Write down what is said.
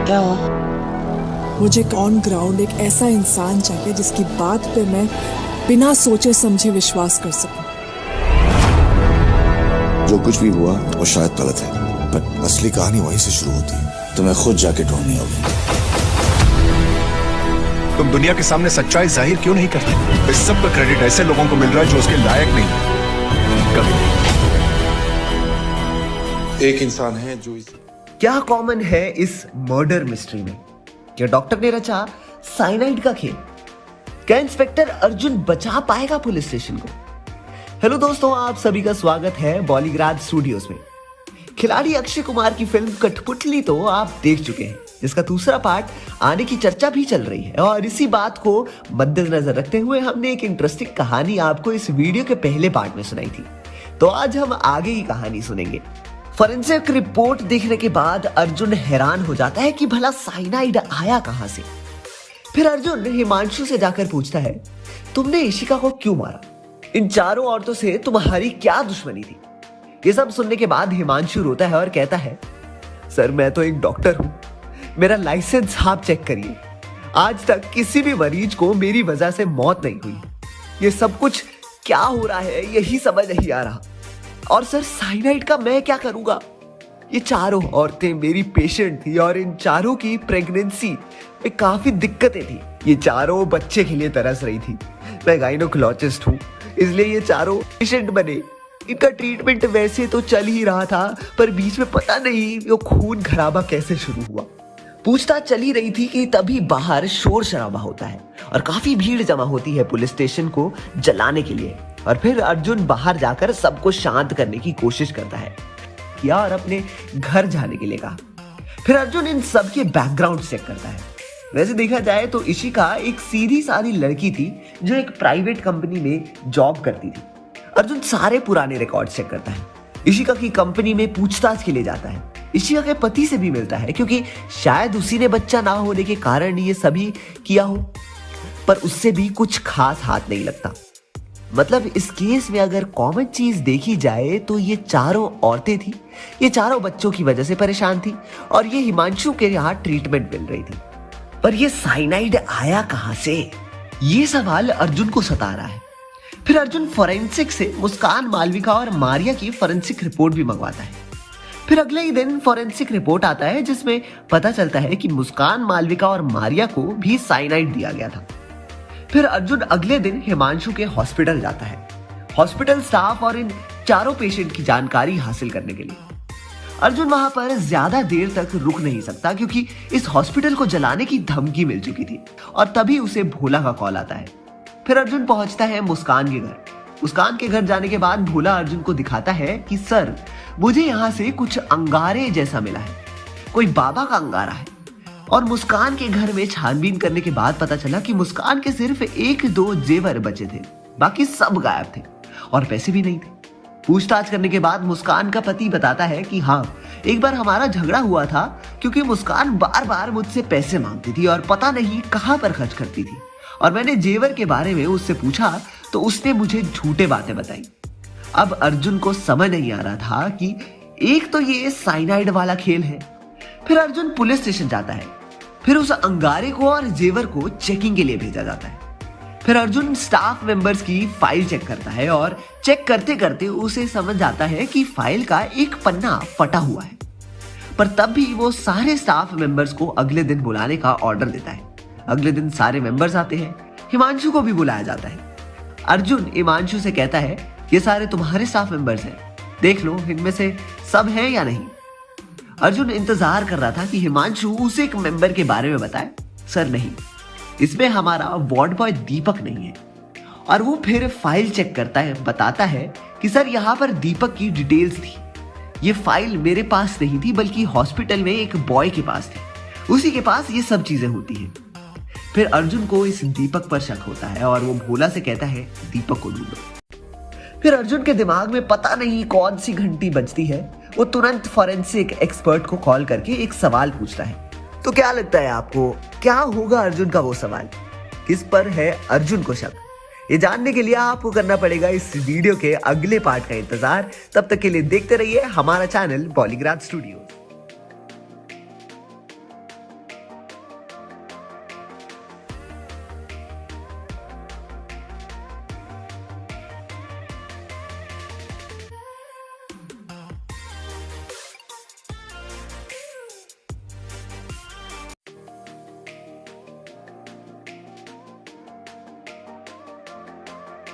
क्या हुआ? मुझे ऑन ग्राउंड एक ऐसा इंसान चाहिए जिसकी बात पे मैं बिना सोचे समझे विश्वास कर सकूं। जो कुछ भी हुआ वो शायद गलत है, पर असली कहानी वहीं से शुरू होती है। तुम्हें खुद जाके ढूंढनी होगी। तुम दुनिया के सामने सच्चाई जाहिर क्यों नहीं करते? इस सब का क्रेडिट ऐसे लोगों को मिल रहा है जो उसके लायक नहीं है। कभी एक इंसान है जो क्या कॉमन है इस मर्डर मिस्ट्री में? क्या डॉक्टर ने रचा साइनाइड का खेल? क्या इंस्पेक्टर अर्जुन बचा पाएगा पुलिस स्टेशन को? हेलो दोस्तों, आप सभी का स्वागत है बॉलीग्राज स्टूडियोज में। खिलाड़ी अक्षय कुमार की फिल्म कठपुतली तो आप देख चुके हैं, जिसका दूसरा पार्ट आने की चर्चा भी चल रही है। और इसी बात को मद्देनजर रखते हुए हमने एक इंटरेस्टिंग कहानी आपको इस वीडियो के पहले पार्ट में सुनाई थी। तो आज हम आगे की कहानी सुनेंगे। फॉरेंसिक रिपोर्ट देखने के बाद अर्जुन हैरान हो जाता है कि भला साइनाइड आया कहां से। फिर अर्जुन हिमांशु से जाकर पूछता है, तुमने इशिका को क्यों मारा? इन चारों औरतों से तुम्हारी क्या दुश्मनी थी? ये सब सुनने के बाद हिमांशु रोता है और कहता है, सर मैं तो एक डॉक्टर हूं, मेरा लाइसेंस आप चेक करिए। आज तक किसी भी मरीज को मेरी वजह से मौत नहीं हुई। ये सब कुछ क्या हो रहा है यही समझ नहीं आ रहा। और सर साइनाइड का मैं क्या करूंगा? ये चारों औरतें मेरी पेशेंट थी और इन चारों की प्रेगनेंसी में काफी दिक्कतें थी। ये चारों बच्चे के लिए तरस रही थी। मैं गाइनोकोलॉजिस्ट हूँ, इसलिए ये चारों पेशेंट बने। इनका ट्रीटमेंट वैसे तो चल ही रहा था, पर बीच में पता नहीं वो खून खराबा कैसे शुरू हुआ। पूछताछ चल ही रही थी कि तभी बाहर शोर शराबा होता है और काफी भीड़ जमा होती है पुलिस स्टेशन को जलाने के लिए। और फिर अर्जुन बाहर जाकर सबको शांत करने की कोशिश करता है और अपने घर जाने के लिए कहा। फिर अर्जुन इन सब के बैकग्राउंड चेक करता है। वैसे देखा जाए तो इशिका एक सीधी सादी लड़की थी जो एक प्राइवेट कंपनी में जॉब करती थी। अर्जुन सारे पुराने रिकॉर्ड चेक करता है। इशिका की कंपनी में पूछताछ के लिए जाता है। इशिका के पति से भी मिलता है, क्योंकि शायद उसी ने बच्चा ना होने के कारण ये सभी किया हो, पर उससे भी कुछ खास हाथ नहीं लगता। मतलब इस केस में अगर कॉमन चीज देखी जाए तो ये चारों औरतें थी, ये चारों बच्चों की वजह से परेशान थी और ये हिमांशु के यहाँ ट्रीटमेंट मिल रही थी। पर ये साइनाइड आया कहां से? ये सवाल अर्जुन को सता रहा है। फिर अर्जुन फॉरेंसिक से मुस्कान, मालविका और मारिया की फॉरेंसिक रिपोर्ट भी मंगवाता है। फिर अगले ही दिन फॉरेंसिक रिपोर्ट आता है जिसमें पता चलता है कि मुस्कान, मालविका और मारिया को भी साइनाइड दिया गया था। फिर अर्जुन अगले दिन हिमांशु के हॉस्पिटल जाता है, हॉस्पिटल स्टाफ और इन चारों पेशेंट की जानकारी हासिल करने के लिए। अर्जुन वहां पर ज्यादा देर तक रुक नहीं सकता, क्योंकि इस हॉस्पिटल को जलाने की धमकी मिल चुकी थी और तभी उसे भोला का कॉल आता है। फिर अर्जुन पहुंचता है मुस्कान के घर। मुस्कान के घर जाने के बाद भोला अर्जुन को दिखाता है कि सर, मुझे यहाँ से कुछ अंगारे जैसा मिला है, कोई बाबा का अंगारा है। और मुस्कान के घर में छानबीन करने के बाद पता चला कि मुस्कान के सिर्फ 1-2 जेवर बचे थे, बाकी सब गायब थे और पैसे भी नहीं थे। पूछताछ करने के बाद मुस्कान का पति बताता है कि हाँ, एक बार हमारा झगड़ा हुआ था, क्योंकि मुस्कान बार बार मुझसे पैसे मांगती थी और पता नहीं कहां पर खर्च करती थी। और मैंने जेवर के बारे में उससे पूछा तो उसने मुझे झूठे बातें बताई। अब अर्जुन को समझ नहीं आ रहा था कि एक तो ये साइनाइड वाला खेल है। फिर अर्जुन पुलिस स्टेशन जाता है। फिर उस अंगारे को और जेवर को चेकिंग के लिए भेजा जाता है। फिर अर्जुन स्टाफ मेंबर्स की फाइल चेक करता है और चेक करते करते उसे समझ आता है कि फाइल का एक पन्ना फटा हुआ है। पर तब भी वो सारे स्टाफ मेंबर्स को अगले दिन बुलाने का ऑर्डर देता है। अगले दिन सारे मेंबर्स आते हैं, हिमांशु को भी बुलाया जाता है। अर्जुन हिमांशु से कहता है, ये सारे तुम्हारे स्टाफ मेंबर्स हैं, देख लो इनमें से सब हैं या नहीं। अर्जुन इंतजार कर रहा था कि हिमांशु उसे एक मेंबर के बारे में बताए। सर नहीं, इसमें हमारा वार्ड बॉय दीपक नहीं है। और वो फिर फाइल चेक करता है, बताता है कि सर यहाँ पर दीपक की डिटेल्स थी। ये फाइल मेरे पास नहीं थी, बल्कि हॉस्पिटल में एक बॉय के पास थी, उसी के पास ये सब चीजें होती हैं। फिर अर्जुन को इस दीपक पर शक होता है और वो भोला से कहता है, दीपक को ढूंढो। फिर अर्जुन के दिमाग में पता नहीं कौन सी घंटी बजती है। वो तुरंत फॉरेंसिक एक्सपर्ट को कॉल करके एक सवाल पूछता है। तो क्या लगता है आपको, क्या होगा अर्जुन का वो सवाल? किस पर है अर्जुन को शक? ये जानने के लिए आपको करना पड़ेगा इस वीडियो के अगले पार्ट का इंतजार। तब तक के लिए देखते रहिए हमारा चैनल बॉलीग्राज स्टूडियोज।